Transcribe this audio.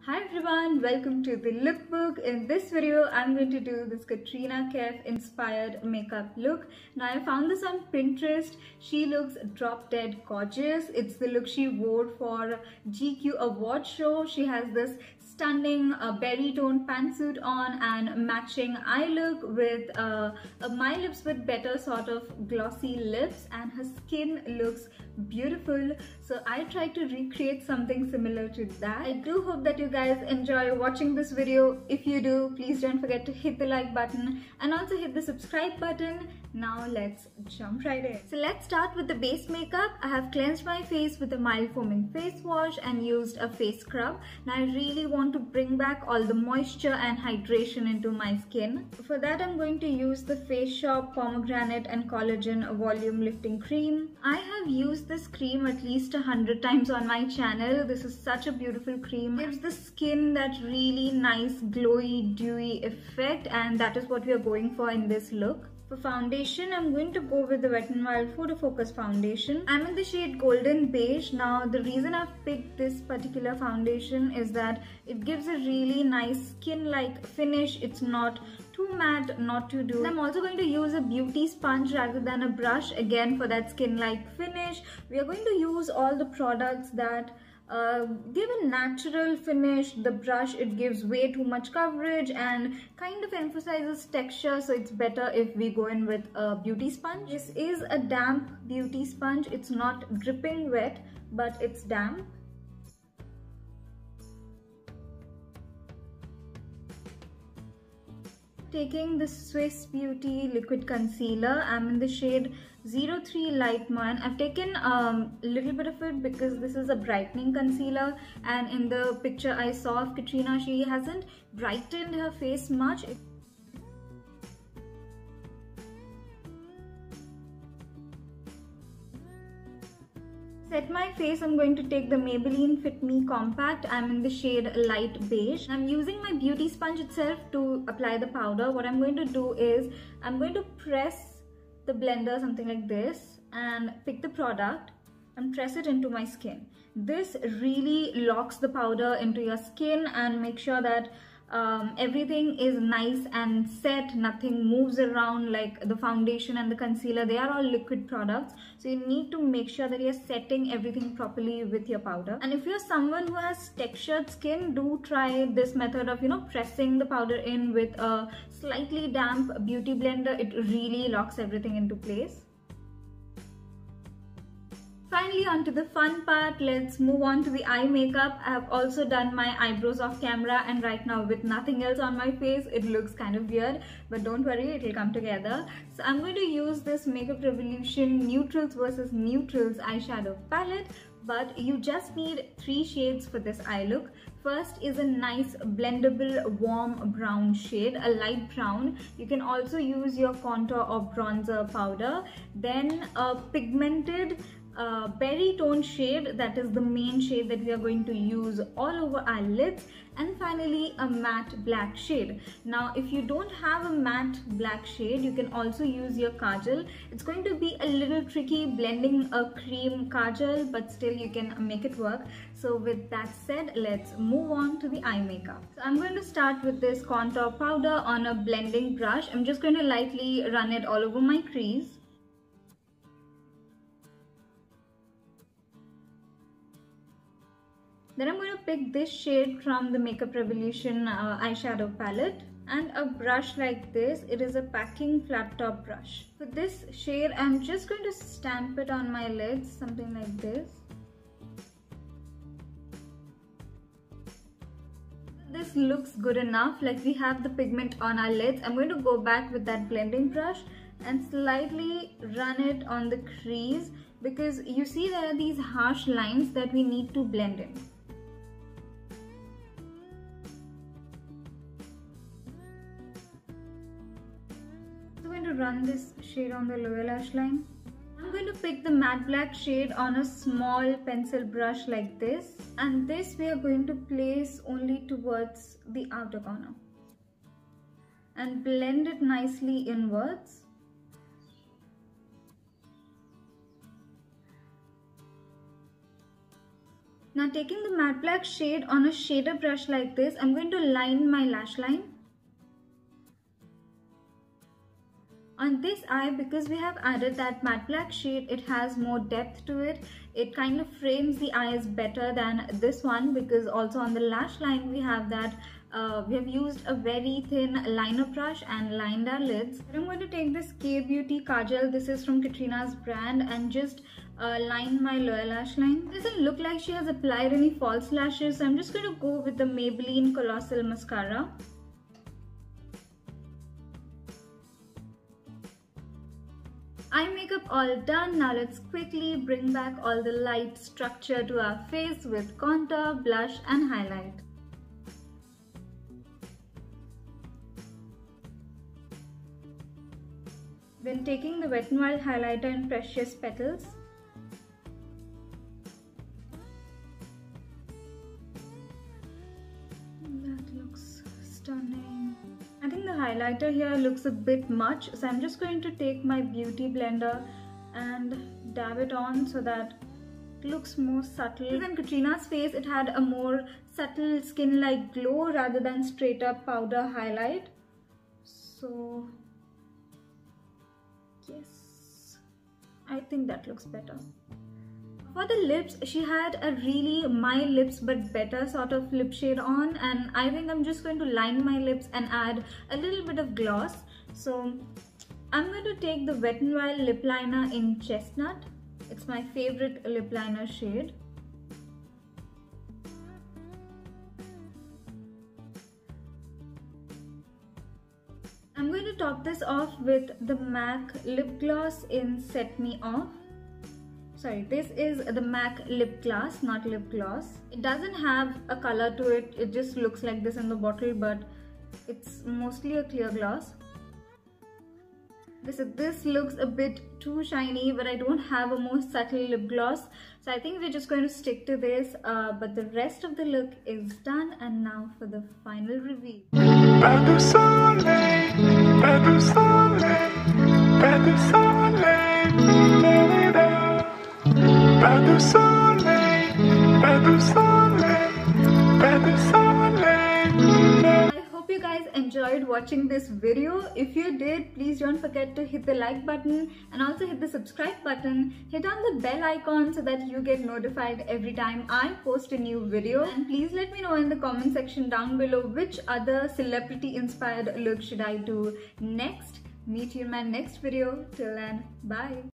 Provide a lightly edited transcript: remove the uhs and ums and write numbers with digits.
Hi everyone, welcome to the lookbook. In this video, I'm going to do this Katrina Kaif inspired makeup look. Now I found this on Pinterest. She looks drop dead gorgeous. It's the look she wore for GQ award show. She has this stunning berry toned pantsuit on and matching eye look with My Lips with Better sort of glossy lips, and her skin looks beautiful. So I tried to recreate something similar to that. I do hope that you guys enjoy watching this video. If you do, please don't forget to hit the like button and also hit the subscribe button. Now let's jump right in. So let's start with the base makeup. I have cleansed my face with a mild foaming face wash and used a face scrub. Now I really want to bring back all the moisture and hydration into my skin. For that, I'm going to use the Face Shop Pomegranate and Collagen Volume Lifting Cream. I have used this cream at least 100 times on my channel. This is such a beautiful cream. It gives the skin that really nice glowy dewy effect, and that is what we are going for in this look. For foundation, I'm going to go with the Wet n Wild Photo Focus foundation. I'm in the shade Golden Beige. Now the reason I've picked this particular foundation is that it gives a really nice skin-like finish. It's not too matte, not too dewy. I'm also going to use a beauty sponge rather than a brush, again for that skin-like finish. We are going to use all the products that give a natural finish. The brush, it gives way too much coverage and kind of emphasizes texture, so it's better if we go in with a beauty sponge. This is a damp beauty sponge. It's not dripping wet, but it's damp. Taking the Swiss Beauty liquid concealer, I'm in the shade 03 Light Mon. I've taken a little bit of it because this is a brightening concealer, and in the picture I saw of Katrina, she hasn't brightened her face much. Set my face, I'm going to take the Maybelline Fit Me Compact. I'm in the shade Light Beige. I'm using my beauty sponge itself to apply the powder. What I'm going to do is I'm going to press the blender something like this and pick the product and press it into my skin. This really locks the powder into your skin and make sure that everything is nice and set, nothing moves around. Like the foundation and the concealer, they are all liquid products, so you need to make sure that you're setting everything properly with your powder. And if you're someone who has textured skin, do try this method of pressing the powder in with a slightly damp beauty blender. It really locks everything into place. Finally, on to the fun part. Let's move on to the eye makeup. I have also done my eyebrows off camera, and right now with nothing else on my face, it looks kind of weird, but don't worry, it will come together. So I'm going to use this Makeup Revolution Neutrals versus Neutrals eyeshadow palette, but you just need 3 shades for this eye look. First is a nice blendable warm brown shade, a light brown. You can also use your contour or bronzer powder. Then a pigmented berry tone shade, that is the main shade that we are going to use all over our lids, and finally a matte black shade. Now if you don't have a matte black shade, you can also use your kajal. It's going to be a little tricky blending a cream kajal, but still you can make it work. So with that said, let's move on to the eye makeup. So I'm going to start with this contour powder on a blending brush. I'm just going to lightly run it all over my crease. Then I'm going to pick this shade from the Makeup Revolution eyeshadow palette, and a brush like this. It is a packing flat top brush. For this shade, I'm just going to stamp it on my lids, something like this. This looks good enough, like we have the pigment on our lids. I'm going to go back with that blending brush and slightly run it on the crease, because you see there are these harsh lines that we need to blend in. I'm going to run this shade on the lower lash line. I'm going to pick the matte black shade on a small pencil brush like this, and this we are going to place only towards the outer corner and blend it nicely inwards. Now taking the matte black shade on a shader brush like this, I'm going to line my lash line. On this eye, because we have added that matte black shade, it has more depth to it. It kind of frames the eyes better than this one, because also on the lash line we have that we have used a very thin liner brush and lined our lids. I'm going to take this K Beauty Kajal, this is from Katrina's brand, and just line my lower lash line. It doesn't look like she has applied any false lashes, so I'm just going to go with the Maybelline Colossal Mascara. Eye makeup all done. Now let's quickly bring back all the light structure to our face with contour, blush and highlight. Then taking the Wet n Wild highlighter in Precious Petals. That looks stunning. I think the highlighter here looks a bit much, so I'm just going to take my beauty blender and dab it on so that it looks more subtle. In Katrina's face, it had a more subtle skin-like glow rather than straight up powder highlight. So yes, I think that looks better. For the lips, she had a really My Lips But Better sort of lip shade on, and I think I'm just going to line my lips and add a little bit of gloss. So I'm going to take the Wet n Wild lip liner in Chestnut. It's my favorite lip liner shade. I'm going to top this off with the MAC lip gloss in Set Me Off. Sorry, this is the MAC lip gloss, not lip gloss. It doesn't have a color to it, it just looks like this in the bottle, but it's mostly a clear gloss. This looks a bit too shiny, but I don't have a more subtle lip gloss, so I think we're just going to stick to this, but the rest of the look is done. And now for the final reveal. I hope you guys enjoyed watching this video. If you did, please don't forget to hit the like button and also hit the subscribe button. Hit on the bell icon so that you get notified every time I post a new video. And please let me know in the comment section down below which other celebrity inspired look should I do next. Meet you in my next video. Till then, bye.